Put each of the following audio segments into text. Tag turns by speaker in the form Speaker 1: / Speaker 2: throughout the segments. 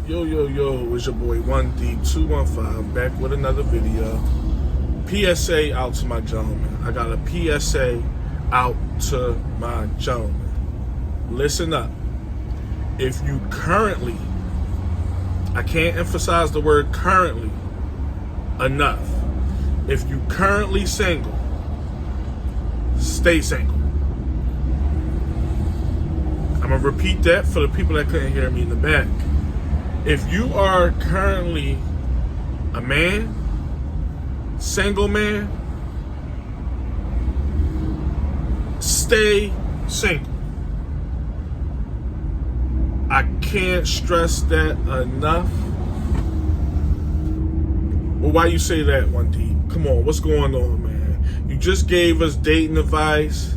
Speaker 1: Yo, it's your boy 1D215 back with another video. PSA out to my gentleman. I got a PSA out to my gentleman. Listen up. If you currently, I can't emphasize the word currently enough. If you currently single, stay single. I'm going to repeat that for the people that couldn't hear me in the back. If you are currently a man, single man, stay single. I can't stress that enough. Well, why you say that, 1D? Come on, what's going on, man? You just gave us dating advice.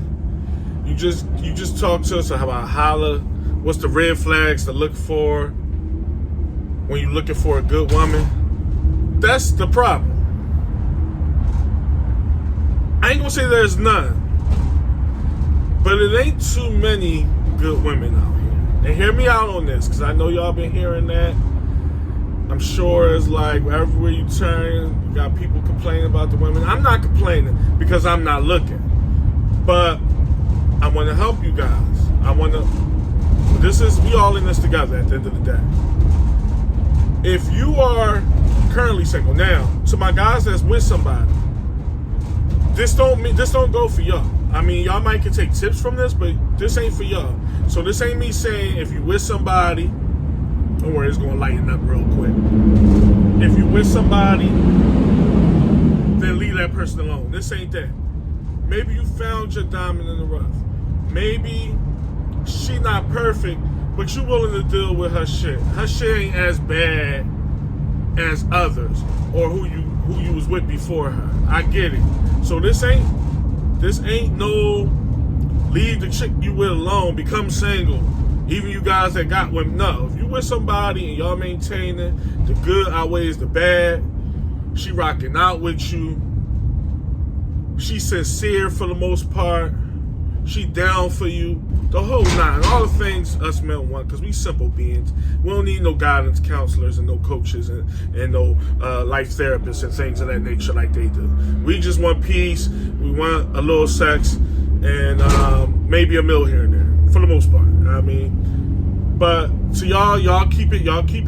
Speaker 1: You just talked to us about holla. What's the red flags to look for when you're looking for a good woman? That's the problem. I ain't gonna say there's none, but it ain't too many good women out here. And hear me out on this, because I know y'all been hearing that. I'm sure it's like everywhere you turn, you got people complaining about the women. I'm not complaining because I'm not looking, but I want to help you guys. We all in this together at the end of the day. If you are currently single, now, to my guys that's with somebody, this don't go for y'all. I mean, y'all might can take tips from this, but this ain't for y'all. So this ain't me saying if you with somebody, don't worry, it's gonna lighten up real quick. If you with somebody, then leave that person alone. This ain't that. Maybe you found your diamond in the rough. Maybe she not perfect, but you willing to deal with her shit. Her shit ain't as bad as others or who you was with before her. I get it. So this ain't no leave the chick you with alone, become single. Even you guys that got women, no. If you with somebody and y'all maintaining, the good outweighs the bad, she rocking out with you, she sincere for the most part, she down for you, the whole nine, all the things us men want, because we simple beings. We don't need no guidance counselors and no coaches and no life therapists and things of that nature like they do. We just want peace, we want a little sex, and maybe a meal here and there, for the most part. I mean, but to y'all keep it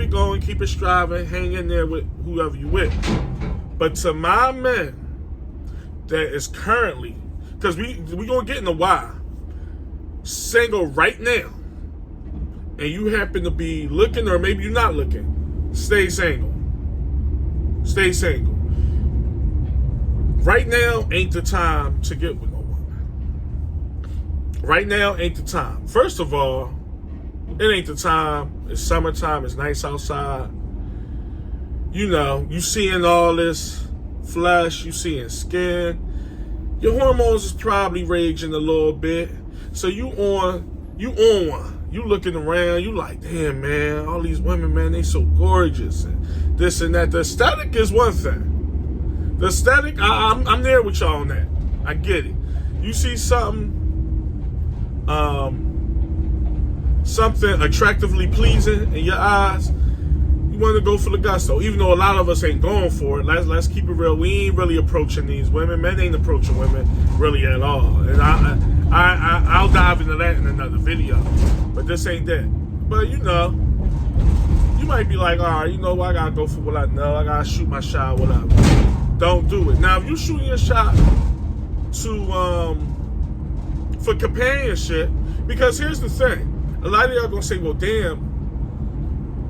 Speaker 1: going, keep it striving, hang in there with whoever you with. But to my men that is currently, because we gonna get into why, single right now, and you happen to be looking, or maybe you're not looking, stay single. Stay single. Right now ain't the time to get with no woman. Right now ain't the time. First of all, it ain't the time. It's summertime, it's nice outside. You know, you seeing all this flesh, you seeing skin. Your hormones is probably raging a little bit. So you on one. You looking around, you like, damn, man, all these women, man, they so gorgeous and this and that. The aesthetic is one thing. The aesthetic, I'm there with y'all on that. I get it. You see something attractively pleasing in your eyes, you want to go for the gusto. Even though a lot of us ain't going for it, let's keep it real. We ain't really approaching these women. Men ain't approaching women really at all. And I'll dive into that in another video. But this ain't that. But you know, you might be like, all right, you know what? I gotta go for what I know. I gotta shoot my shot, whatever. Don't do it. Now, if you shooting your shot for companionship, because here's the thing. A lot of y'all gonna say, well, damn,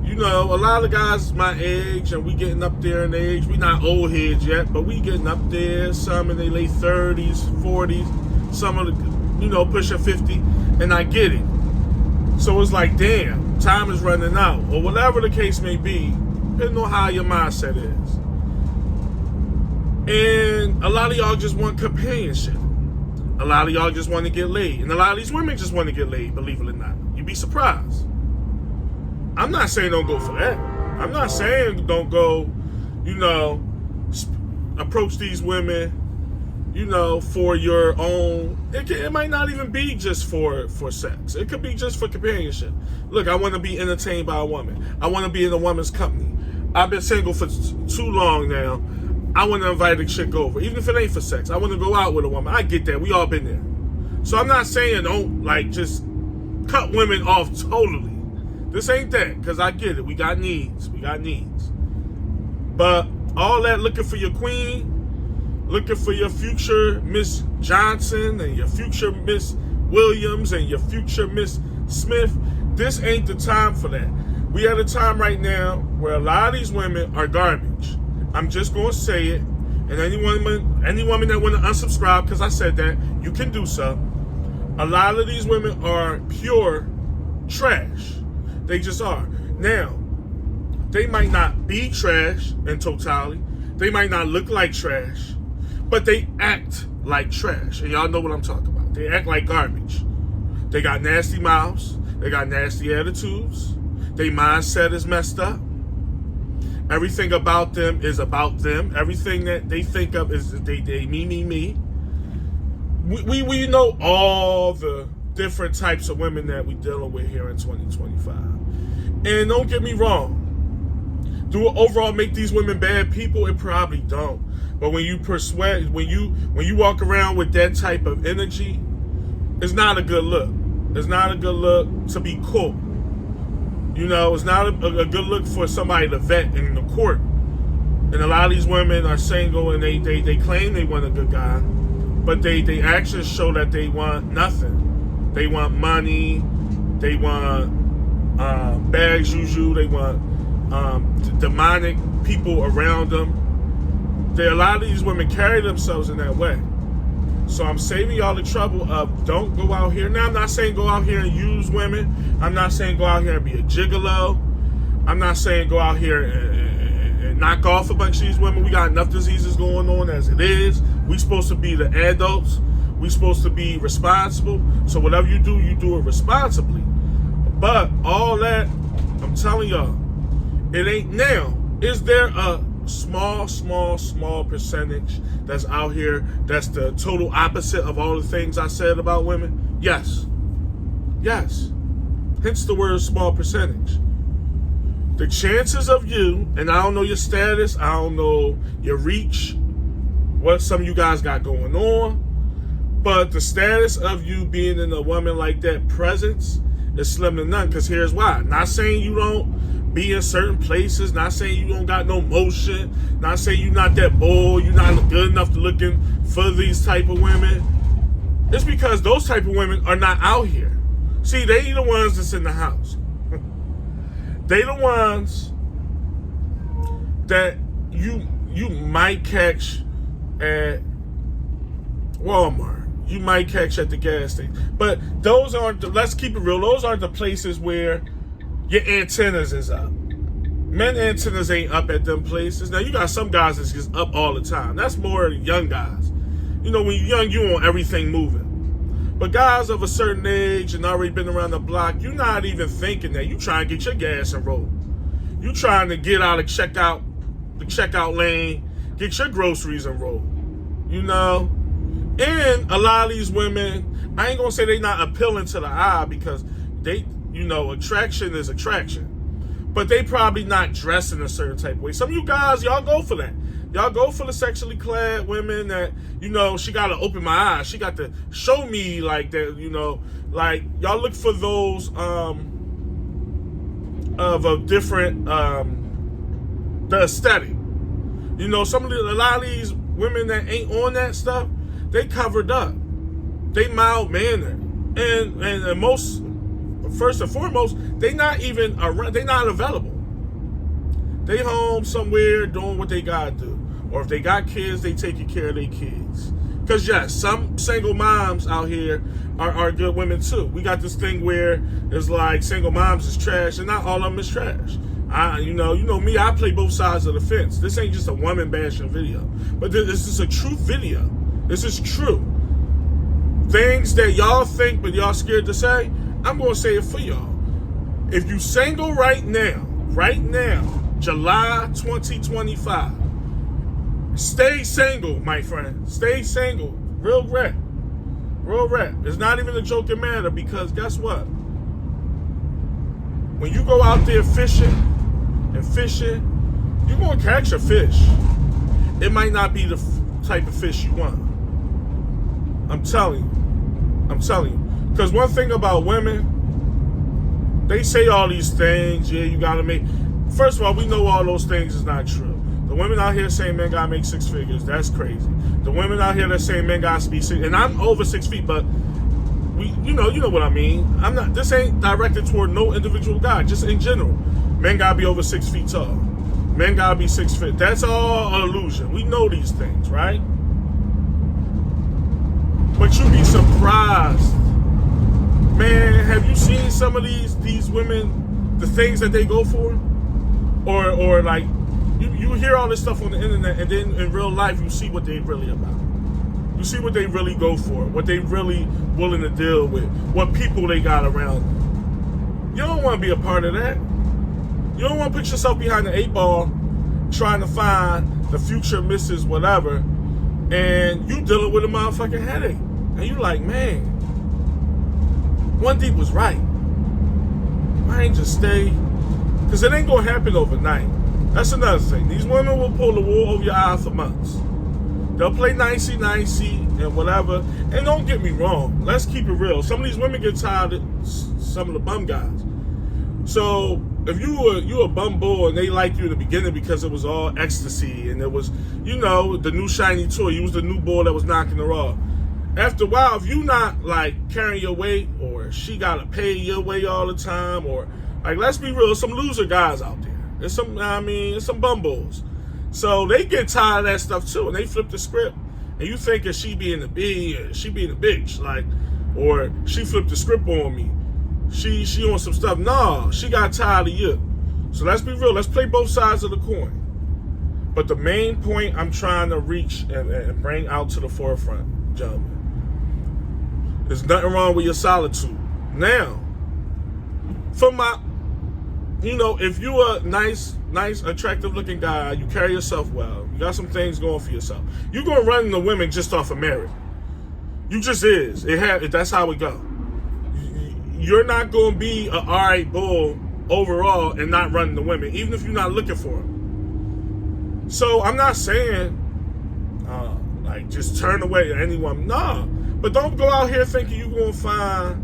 Speaker 1: you know, a lot of guys my age, and we getting up there in age. We not old heads yet, but we getting up there. Some in their late 30s, 40s, some of the, you know, pushing 50, and I get it. So it's like, damn, time is running out, or whatever the case may be, depending on how your mindset is. And a lot of y'all just want companionship. A lot of y'all just want to get laid. And a lot of these women just want to get laid, believe it or not. You'd be surprised. I'm not saying don't go for that. I'm not saying don't go, you know, approach these women for your own. It might not even be just for sex. It could be just for companionship. Look, I want to be entertained by a woman. I want to be in a woman's company. I've been single for too long now. I want to invite a chick over, even if it ain't for sex. I want to go out with a woman. I get that. We all been there. So I'm not saying don't just cut women off totally. This ain't that, because I get it. We got needs. But all that looking for your queen, looking for your future Miss Johnson and your future Miss Williams and your future Miss Smith, this ain't the time for that. We at a time right now where a lot of these women are garbage. I'm just going to say it. And any woman that want to unsubscribe, because I said that, you can do so. A lot of these women are pure trash. They just are. Now, they might not be trash in totality. They might not look like trash, but they act like trash. And y'all know what I'm talking about. They act like garbage. They got nasty mouths. They got nasty attitudes. Their mindset is messed up. Everything about them is about them. Everything that they think of is they me. We know all the different types of women that we dealing with here in 2025. And don't get me wrong. Do it overall make these women bad people? It probably don't. But when you walk around with that type of energy, it's not a good look. It's not a good look to be cool. It's not a good look for somebody to vet in the court. And a lot of these women are single and they claim they want a good guy, but they actions show that they want nothing. They want money. They want bad juju. They want demonic people around them. A lot of these women carry themselves in that way. So I'm saving y'all the trouble of don't go out here. Now, I'm not saying go out here and use women. I'm not saying go out here and be a gigolo. I'm not saying go out here and knock off a bunch of these women. We got enough diseases going on as it is. We supposed to be the adults. We supposed to be responsible. So whatever you do it responsibly. But all that, I'm telling y'all, it ain't now. Is there a small percentage that's out here that's the total opposite of all the things I said about women? Yes. Hence the word small percentage. The chances of you, and I don't know your status, I don't know your reach, what some of you guys got going on, but the status of you being in a woman like that presence is slim to none, because here's why. Not saying you don't be in certain places, not saying you don't got no motion, not saying you're not that bold, you're not good enough to looking for these type of women. It's because those type of women are not out here. See, they the ones that's in the house. They the ones that you might catch at Walmart. You might catch at the gas station. But those aren't, let's keep it real, those aren't the places where your antennas is up. Men antennas ain't up at them places. Now, you got some guys that's just up all the time. That's more young guys. When you're young, you want everything moving. But guys of a certain age and already been around the block, you're not even thinking that. You trying to get your gas and roll. You trying to get out of the checkout lane, get your groceries and roll. And a lot of these women, I ain't gonna say they not appealing to the eye, because they, attraction is attraction. But they probably not dressed in a certain type of way. Some of you guys, y'all go for that. Y'all go for the sexually clad women that, she got to open my eyes. She got to show me like that, like y'all look for those of a different, the aesthetic. A lot of these women that ain't on that stuff, they covered up. They mild-mannered. And most, first and foremost, they not even around, they not available. They home somewhere doing what they gotta do. Or if they got kids, they taking care of their kids. Because yes, some single moms out here are good women too. We got this thing where it's like single moms is trash, and not all of them is trash. You know me, I play both sides of the fence. This ain't just a woman bashing video. But this is a true video. This is true. Things that y'all think but y'all scared to say, I'm going to say it for y'all. If you single right now, July 2025, Stay single, my friend. Stay single. Real rap. Real rap. It's not even a joking matter because guess what? When you go out there fishing, you're going to catch a fish. It might not be the type of fish you want. I'm telling you. Because one thing about women, they say all these things. Yeah, you got to make... First of all, we know all those things is not true. The women out here saying men gotta make 6 figures, that's crazy. The women out here that saying men gotta be 6, and I'm over 6 feet, but you know what I mean. I'm not. This ain't directed toward no individual guy, just in general. Men gotta be over 6 feet tall. Men gotta be 6 feet. That's all an illusion. We know these things, right? But you be surprised, man. Have you seen some of these women, the things that they go for, or like? You hear all this stuff on the internet, and then in real life, you see what they really about. You see what they really go for, what they really willing to deal with, what people they got around them. You don't want to be a part of that. You don't want to put yourself behind the 8 ball trying to find the future Mrs. Whatever, and you dealing with a motherfucking headache. And you like, man, One Deep was right. I ain't just stay, because it ain't going to happen overnight. That's another thing. These women will pull the wool over your eyes for months. They'll play nicey and whatever. And don't get me wrong. Let's keep it real. Some of these women get tired of some of the bum guys. So if you a bum bull and they liked you in the beginning because it was all ecstasy and it was, the new shiny toy. You was the new ball that was knocking her off. After a while, if you not like carrying your weight, or she gotta pay your way all the time, or like, let's be real, some loser guys out there. There's some bumbles. So they get tired of that stuff too, and they flip the script. And you thinking she being a B, she being a bitch, like, or she flipped the script on me. She on some stuff. No, she got tired of you. So let's be real. Let's play both sides of the coin. But the main point I'm trying to reach and bring out to the forefront, gentlemen, there's nothing wrong with your solitude. Now, for my... if you're a nice, attractive looking guy, you carry yourself well, you got some things going for yourself, you're going to run into women just off of merit. You just is. That's how it go. You're not going to be an alright bull overall and not running the women, even if you're not looking for them. So I'm not saying, like, just turn away anyone. Nah. But don't go out here thinking you're going to find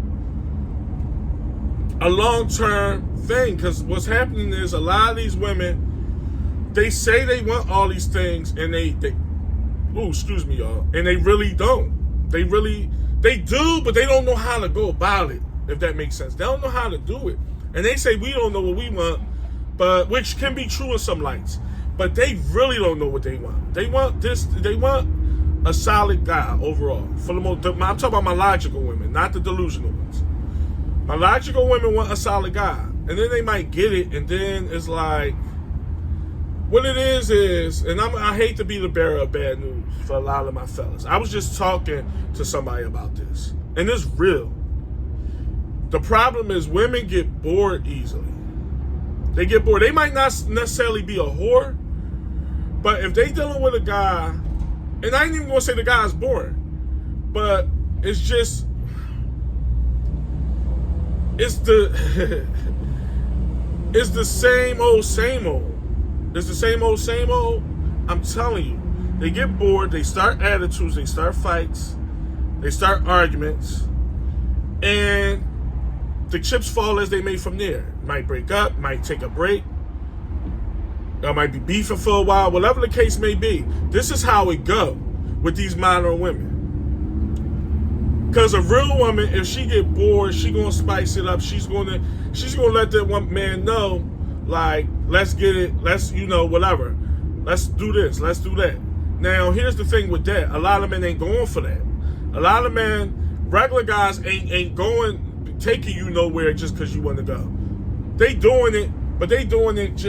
Speaker 1: a long-term thing, because what's happening is a lot of these women, they say they want all these things, and they excuse me, y'all, and they really don't. They do, but they don't know how to go about it, if that makes sense. They don't know how to do it, and they say we don't know what we want, but which can be true in some lights, but they really don't know what they want. They want this. They want a solid guy overall. For the most, I'm talking about my logical women, not the delusional ones. My logical women want a solid guy. And then they might get it, and then it's like, what it is, and I hate to be the bearer of bad news for a lot of my fellas. I was just talking to somebody about this, and it's real. The problem is women get bored easily. They get bored. They might not necessarily be a whore, but if they dealing with a guy, and I ain't even gonna say the guy's boring, but it's just, it's the it's the same old. It's the same old. I'm telling you, they get bored, they start attitudes, they start fights, they start arguments, and the chips fall as they may from there. Might break up, might take a break, or might be beefing for a while, whatever the case may be. This is how it go with these modern women. Because a real woman, if she get bored, she gonna spice it up. She's gonna let that one man know, like, let's get it, let's, whatever. Let's do this, let's do that. Now, here's the thing with that. A lot of men ain't going for that. A lot of men, regular guys ain't taking you nowhere just because you want to go. They doing it, but they doing it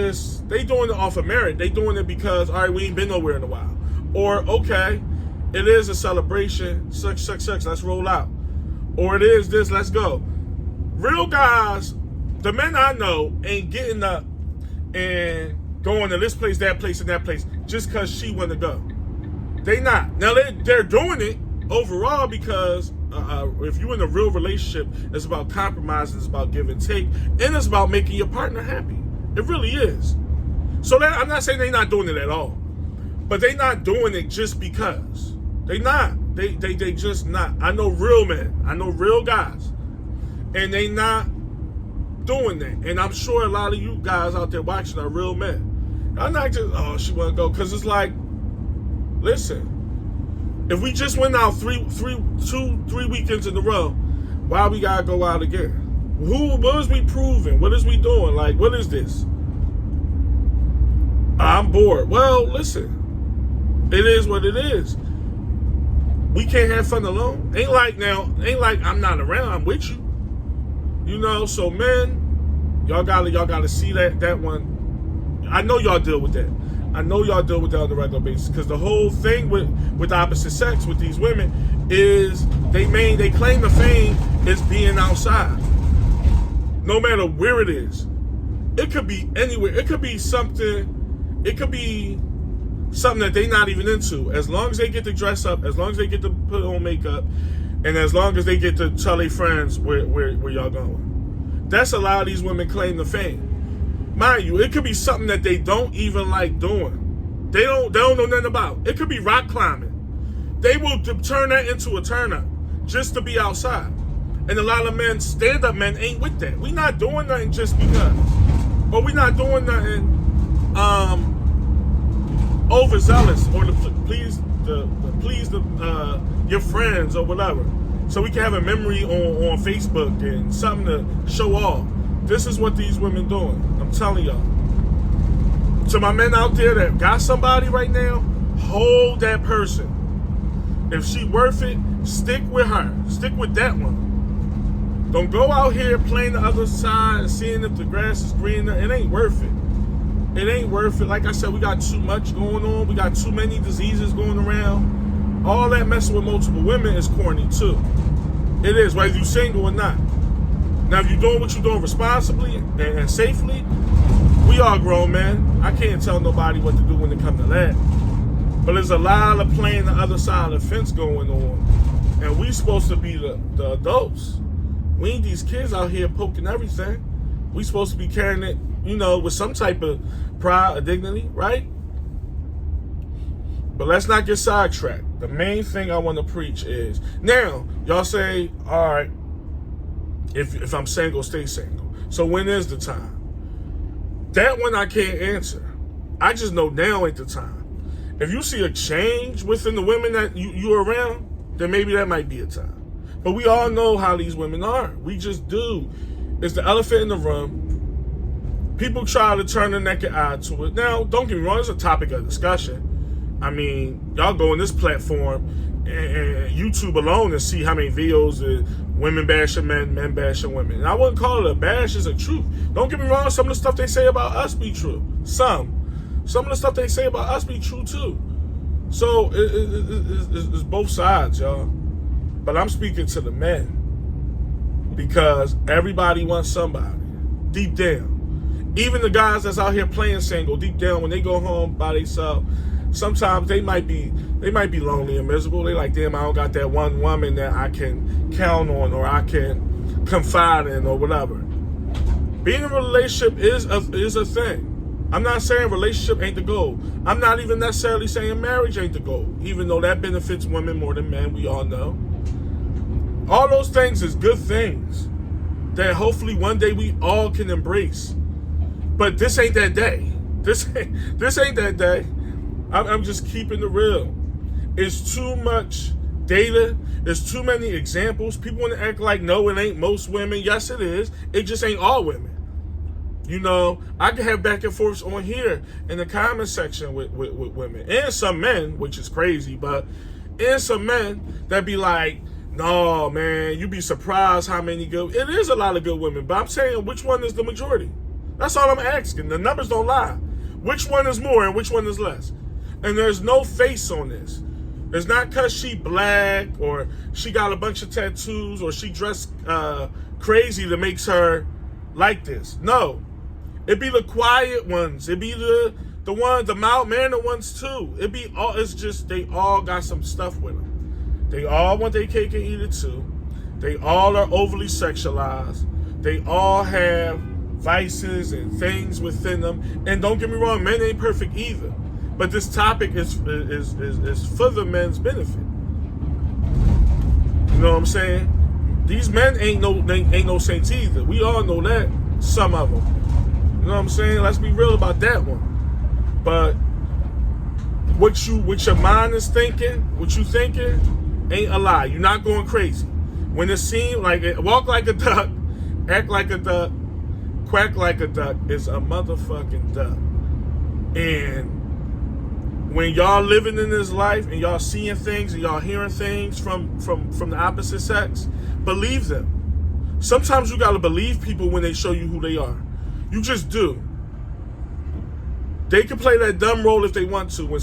Speaker 1: off of merit. They doing it because, all right, we ain't been nowhere in a while. Or, okay, it is a celebration, such, let's roll out. Or it is this, let's go. Real guys, the men I know ain't getting up and going to this place, that place, and that place just because she want to go. They not. Now, they're doing it overall because if you're in a real relationship, it's about compromise, it's about give and take, and it's about making your partner happy. It really is. So I'm not saying they're not doing it at all, but they're not doing it just because. They not. They just not. I know real men. I know real guys, and they not doing that. And I'm sure a lot of you guys out there watching are real men. I'm not just, oh, she want to go. Because it's like, listen, if we just went out three weekends in a row, why we got to go out again? What is we proving? What is we doing? Like, what is this? I'm bored. Well, listen, it is what it is. We can't have fun alone. Ain't like I'm not around, I'm with you. You know, so men, y'all gotta see that one. I know y'all deal with that. I know y'all deal with that on a regular basis. Because the whole thing with opposite sex, with these women, is they claim the fame is being outside. No matter where it is. It could be anywhere. It could be something that they're not even into. As long as they get to dress up, as long as they get to put on makeup, and as long as they get to tell their friends where y'all going. That's a lot of these women claim the fame. Mind you, it could be something that they don't even like doing. They don't know nothing about. It could be rock climbing. They will turn that into a turn up just to be outside. And a lot of men, stand-up men, ain't with that. We not doing nothing just because. Or we not doing nothing overzealous or to please your friends or whatever. So we can have a memory on Facebook and something to show off. This is what these women doing. I'm telling y'all. To my men out there that got somebody right now, hold that person. If she worth it, stick with her. Stick with that one. Don't go out here playing the other side and seeing if the grass is greener. It ain't worth it. It ain't worth it. Like I said, we got too much going on. We got too many diseases going around. All that messing with multiple women is corny too. It is, whether you're single or not. Now, if you're doing what you're doing responsibly and safely, we all grown men. I can't tell nobody what to do when it comes to that. But there's a lot of playing the other side of the fence going on. And we supposed to be the adults. We ain't these kids out here poking everything. We supposed to be carrying it, with some type of pride or dignity, right? But let's not get sidetracked. The main thing I want to preach is, now, y'all say, all right, if I'm single, stay single. So when is the time? That one I can't answer. I just know now ain't the time. If you see a change within the women that you're around, then maybe that might be a time. But we all know how these women are. We just do. It's the elephant in the room. People try to turn a naked eye to it. Now, don't get me wrong, it's a topic of discussion. I mean, y'all go on this platform and YouTube alone and see how many videos of women bashing men, men bashing women. And I wouldn't call it a bash, it's a truth. Don't get me wrong, some of the stuff they say about us be true. Some of the stuff they say about us be true too. So it's both sides, y'all. But I'm speaking to the men. Because everybody wants somebody. Deep down. Even the guys that's out here playing single, deep down, when they go home by themselves, sometimes they might be lonely and miserable. They like, damn, I don't got that one woman that I can count on or I can confide in or whatever. Being in a relationship is a thing. I'm not saying relationship ain't the goal. I'm not even necessarily saying marriage ain't the goal, even though that benefits women more than men, we all know. All those things is good things that hopefully one day we all can embrace. But this ain't that day. This ain't that day. I'm just keeping it real. It's too much data. There's too many examples. People want to act like, no, it ain't most women. Yes, it is. It just ain't all women. I can have back and forths on here in the comment section with women. And some men, which is crazy, but and some men that be like, no, man, you'd be surprised how many good... It is a lot of good women, but I'm saying which one is the majority? That's all I'm asking. The numbers don't lie. Which one is more and which one is less? And there's no face on this. It's not because she black or she got a bunch of tattoos or she dressed crazy that makes her like this. No. It be the quiet ones. It be the ones, the mild-mannered ones too. It be all. It's just they all got some stuff with them. They all want their cake and eat it too. They all are overly sexualized. They all have vices and things within them. And don't get me wrong, men ain't perfect either. But this topic is for the men's benefit. You know what I'm saying? These men ain't no saints either. We all know that. Some of them. You know what I'm saying? Let's be real about that one. But what your mind is thinking, what you thinking, ain't a lie. You're not going crazy. When it seems like it, walk like a duck, act like a duck, quack like a duck is a motherfucking duck. And when y'all living in this life and y'all seeing things and y'all hearing things from the opposite sex, believe them. Sometimes you gotta believe people when they show you who they are. You just do. They can play that dumb role if they want to. When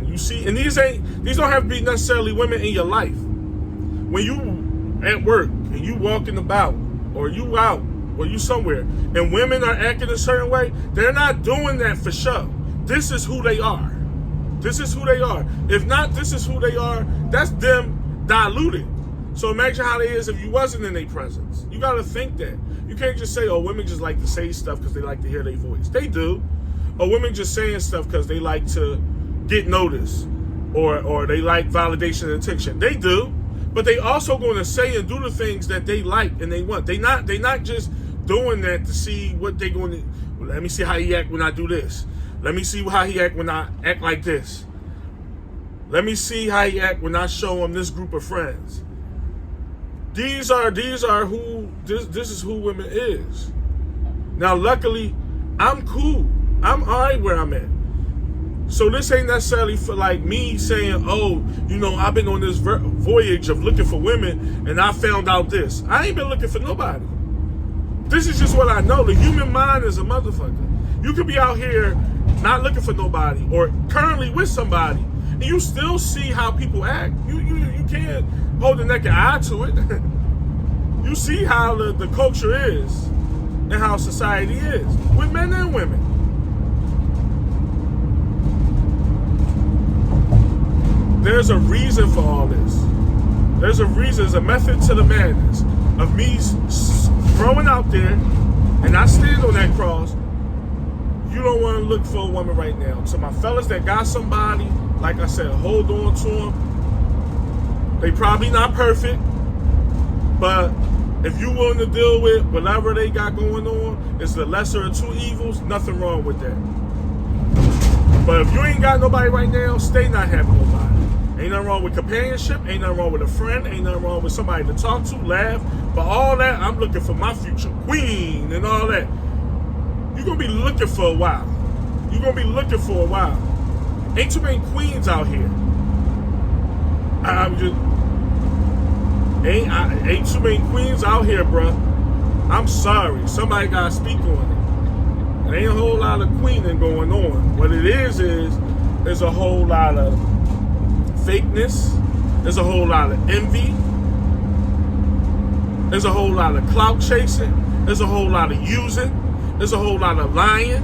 Speaker 1: you see, and these don't have to be necessarily women in your life. When you at work and you walking about, or you out, or you somewhere, and women are acting a certain way, they're not doing that for show. This is who they are. This is who they are. If not, this is who they are. That's them diluted. So imagine how it is if you wasn't in their presence. You got to think that. You can't just say, oh, women just like to say stuff because they like to hear their voice. They do. Or women just saying stuff because they like to get noticed. Or they like validation and attention. They do. But they also going to say and do the things that they like and they want. They not just doing that to see what they going to... Well, let me see how he act when I do this. Let me see how he act when I act like this. Let me see how he act when I show him this group of friends. These are who this is who women is. Now, luckily, I'm cool. I'm all right where I'm at. So this ain't necessarily for like me saying, oh, you know, I've been on this voyage of looking for women and I found out this. I ain't been looking for nobody. This is just what I know. The human mind is a motherfucker. You could be out here not looking for nobody or currently with somebody and you still see how people act. You can't hold a naked eye to it. You see how the culture is and how society is with men and women. There's a reason for all this. There's a reason, there's a method to the madness of me throwing out there, and I stand on that cross. You don't want to look for a woman right now. So my fellas that got somebody, like I said, hold on to them. They probably not perfect, but if you willing to deal with whatever they got going on, it's the lesser of two evils, nothing wrong with that. But if you ain't got nobody right now, stay not having nobody. Ain't nothing wrong with companionship, ain't nothing wrong with a friend, ain't nothing wrong with somebody to talk to, laugh. But all that, I'm looking for my future queen and all that. You're going to be looking for a while. You're going to be looking for a while. Ain't too many queens out here. Ain't too many queens out here, bruh. I'm sorry. Somebody got to speak on it. There ain't a whole lot of queening going on. What it is there's a whole lot of fakeness. There's a whole lot of envy. There's a whole lot of clout chasing. There's a whole lot of using. There's a whole lot of lying.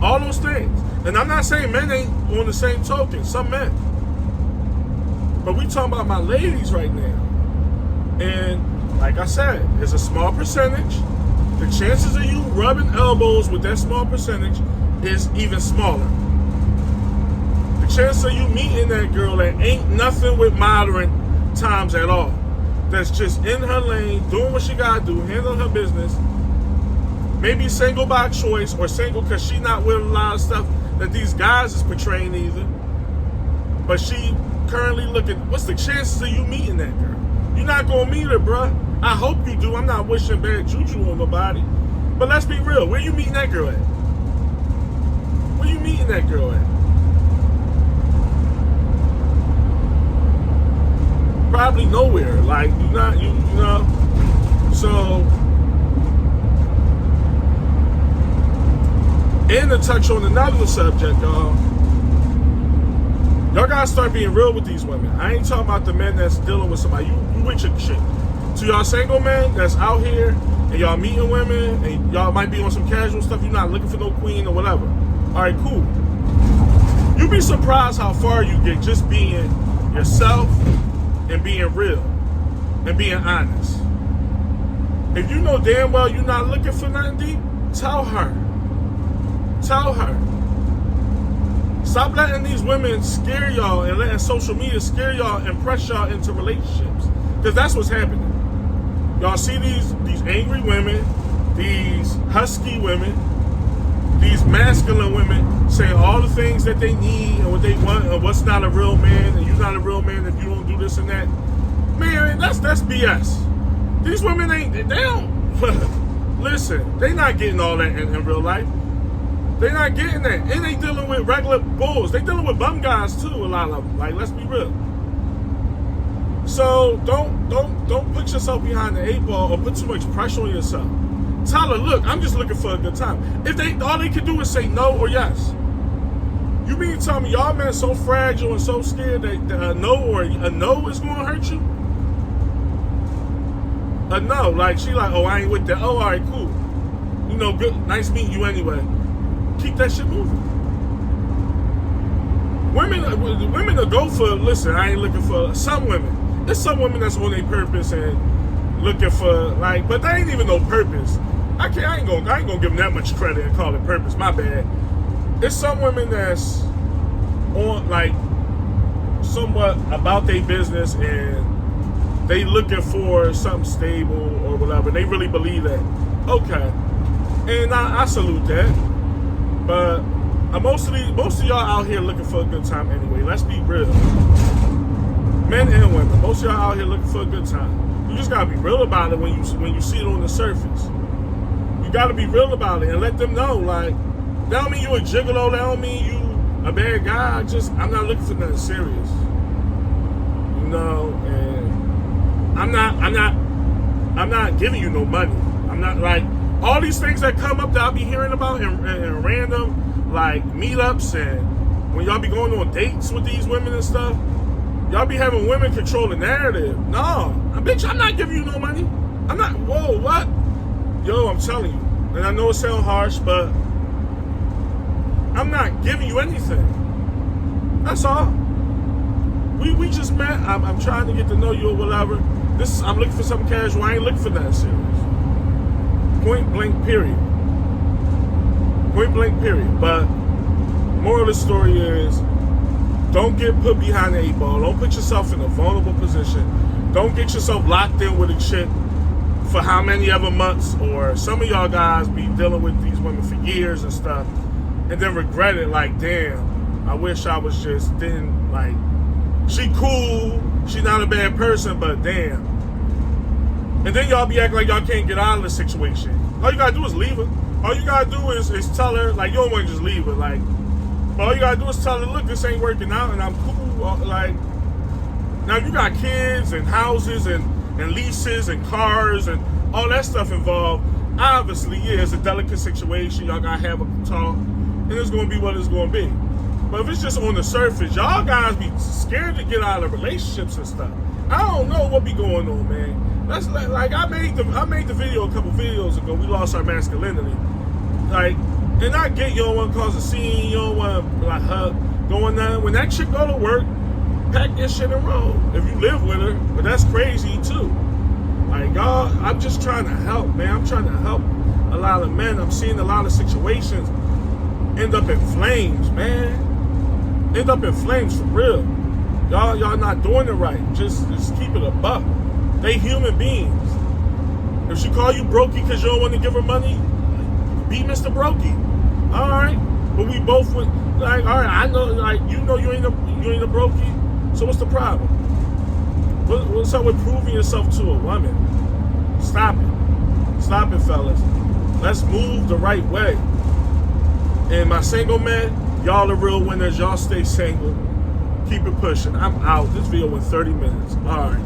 Speaker 1: All those things. And I'm not saying men ain't on the same token. Some men. But we talking about my ladies right now. And like I said, it's a small percentage. The chances of you rubbing elbows with that small percentage is even smaller. The chance of you meeting that girl that ain't nothing with modern times at all, that's just in her lane, doing what she gotta do, handling her business, maybe single by choice or single because she not with a lot of stuff that these guys is portraying either, but she currently looking, what's the chances of you meeting that girl? You're not gonna meet her, bruh. I hope you do. I'm not wishing bad juju on nobody. But let's be real. Where you meeting that girl at? Where you meeting that girl at? Probably nowhere. Like, you know. So, and to touch on another subject, y'all gotta start being real with these women. I ain't talking about the men that's dealing with somebody. You with your shit. To y'all single men that's out here and y'all meeting women, and y'all might be on some casual stuff, you're not looking for no queen or whatever. All right, cool. You'd be surprised how far you get just being yourself and being real and being honest. If you know damn well you're not looking for nothing deep, tell her. Tell her. Stop letting these women scare y'all and letting social media scare y'all and press y'all into relationships. Because that's what's happening. Y'all see these angry women, these husky women, these masculine women saying all the things that they need and what they want and what's not a real man, and you're not a real man if you don't do this and that. Man, that's BS. These women they don't listen, they not getting all that in real life. They not getting that. And they dealing with regular bulls. They dealing with bum guys too, a lot of them. Like, let's be real. So don't put yourself behind the 8 ball or put too much pressure on yourself. Tell her, look, I'm just looking for a good time. If all they can do is say no or yes. You mean to tell me y'all men so fragile and so scared that a no is gonna hurt you? A no, like she like, oh, I ain't with that. Oh, all right, cool. You know, good, nice meeting you anyway. Keep that shit moving. Women will go for, listen, I ain't looking for some women. There's some women that's on their purpose and looking for, like, but they ain't even no purpose. I ain't gonna give them that much credit and call it purpose. My bad. There's some women that's on, like, somewhat about their business and they looking for something stable or whatever. They really believe that. Okay. And I salute that. But most of y'all out here looking for a good time anyway. Let's be real. Men and women, most of y'all out here looking for a good time. You just gotta be real about it when you see it on the surface. You gotta be real about it and let them know, like, that don't mean you a gigolo, that don't mean you a bad guy. I'm not looking for nothing serious. You know, and I'm not giving you no money. I'm not like all these things that come up that I'll be hearing about in random like meetups and when y'all be going on dates with these women and stuff. Y'all be having women control the narrative. No, bitch, I'm not giving you no money. I'm not. Whoa, what? Yo, I'm telling you, and I know it sounds harsh, but I'm not giving you anything. That's all. We just met. I'm trying to get to know you or whatever. I'm looking for something casual. I ain't looking for nothing serious. Point blank, period. Point blank, period. But moral of the story is, don't get put behind the 8 ball. Don't put yourself in a vulnerable position. Don't get yourself locked in with a chick for how many ever months, or some of y'all guys be dealing with these women for years and stuff, and then regret it like, damn, I wish I was just, didn't, like, she cool, she not a bad person, but damn. And then y'all be acting like y'all can't get out of the situation. All you gotta do is leave her. All you gotta do is tell her, like, you don't want to just leave her, like, but all you gotta do is tell her, look, this ain't working out and I'm cool. Like, now you got kids and houses and leases and cars and all that stuff involved. Obviously, yeah, it's a delicate situation. Y'all gotta have a talk and it's gonna be what it's gonna be. But if it's just on the surface, y'all guys be scared to get out of relationships and stuff. I don't know what be going on, man. That's like I made the video a couple videos ago. We lost our masculinity. Like, and I get you don't want to cause a scene, you don't want to like hug, going down. When that chick go to work, pack your shit and roll. If you live with her, but that's crazy too. Like, y'all, I'm just trying to help, man. I'm trying to help a lot of men. I'm seeing a lot of situations end up in flames, man. End up in flames for real. Y'all not doing it right. Just keep it a buck. They human beings. If she call you brokey because you don't want to give her money, be Mr. Brokey. All right, but we both went like, all right. I know, like, you know, you ain't a brokey. So what's the problem? What's up with proving yourself to a woman? Stop it, fellas. Let's move the right way. And my single men, y'all the real winners. Y'all stay single. Keep it pushing. I'm out. This video went 30 minutes. All right.